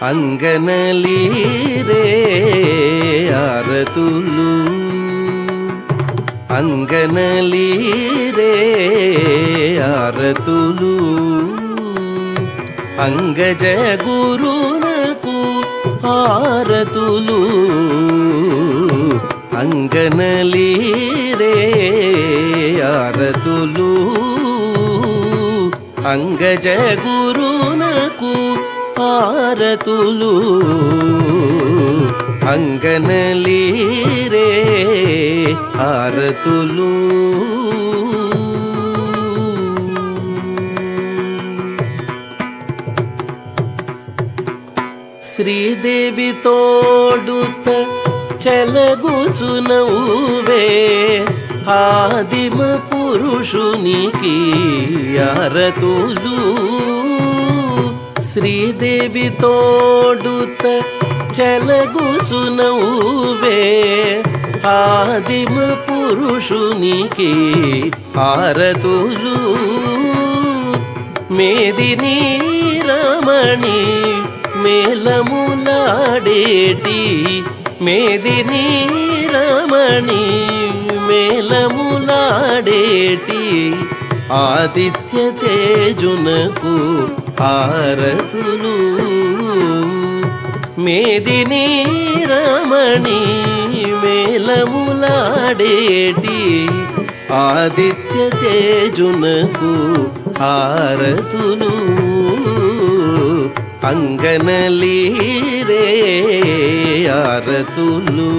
అంగనలీరే ఆరతులు అంగనలీరే ఆరతులు అంగజ గురునకు ఆరతులు అంగనలీరే ఆరతులు అంగజ గురునకు ఆరతులు అంగనలీరే ఆరతులు శ్రీదేవి తోడుత చెలగుచునవువే ఆదిమ పురుషునికి ఆరతులు శ్రీదేవి తోడుత చెలగుచునవువే ఆదిమ పురుషునికి ఆరతులు మేదిని రమణి మేలములాడేటి మేదిని రమణి మేలములాడేటి ఆదిత్య తేజునకు ఆరతులు మేదిని రమణి మేలములాడేటి ఆదిత్య తేజునకు ఆరతులు అంగనలీరే ఆరతులు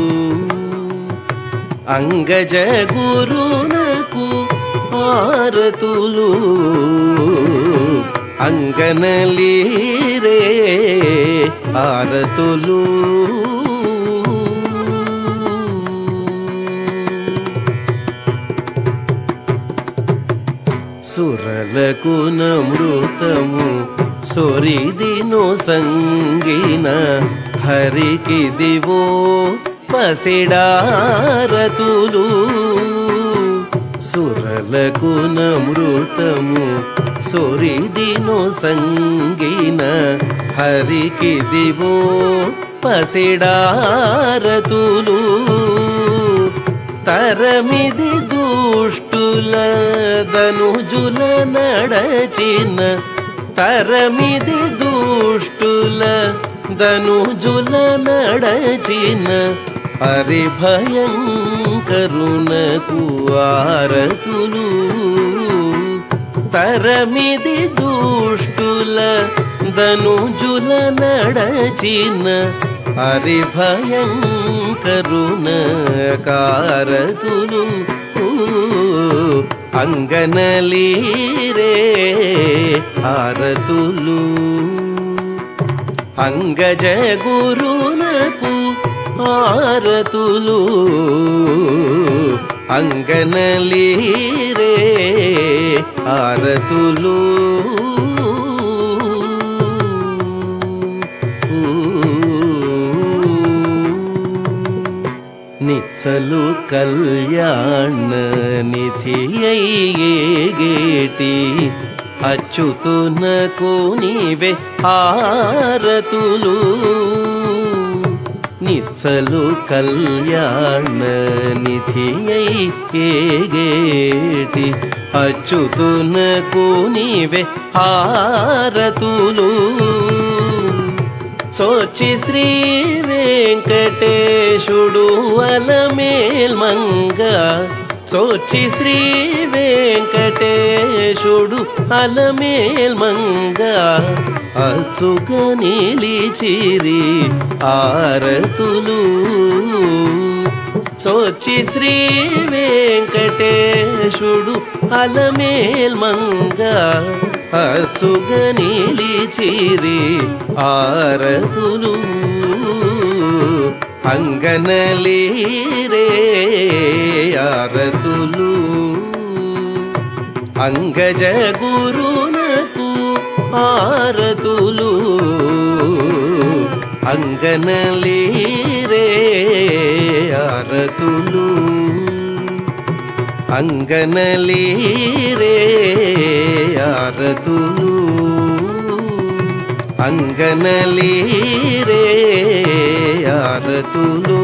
అంగజ గురునకు ఆరతులు అంగనలీరే ఆరతులు సురలకు నమృతము సొరిదిను సంగిన హరికి దివో పసిడారతులు సురలకు నమృతము సొరిదిను సంగిన హరికి దివో పసిడారతులు తరమిది దుష్టుల ధనుజుల నడచిన తరమిది దుష్టుల ధనుజుల నడచిన హరిభయంకరునకు ఆరతులు తరమిది దుష్టుల ధనుజుల నడచిన హరిభయంకరునకారతులు అంగనలీరే ఆరతులు అంగజ గురునకు ఆరతులు అంగనలీరే ఆరతులు నిచ్చలు కళ్యాణ నిధియేగేటి అచ్యుతునకు నీవే ఆరతులు నిచ్చలు కళ్యాణ నిధియేగేటి అచ్యుతునకు నీవే ఆరతులు సోచి శ్రీ వెంకటేశుడు అలమేల్మంగ సోచి శ్రీ వెంకటేశుడు అలమేల్మంగ అచ్చుగ నిలిచిరి ఆరతులు సోచి శ్రీ వెంకటేశుడు అలమేల్మంగ అచ్చుగ నిలిచిరి ఆరతులు అంగనలీరే ఆరతులు అంగజ గురునకు ఆరతులు అంగనలీరే ఆరతులు అంగనలీరే ఆరతులు అంగనలీరే ఆరతులు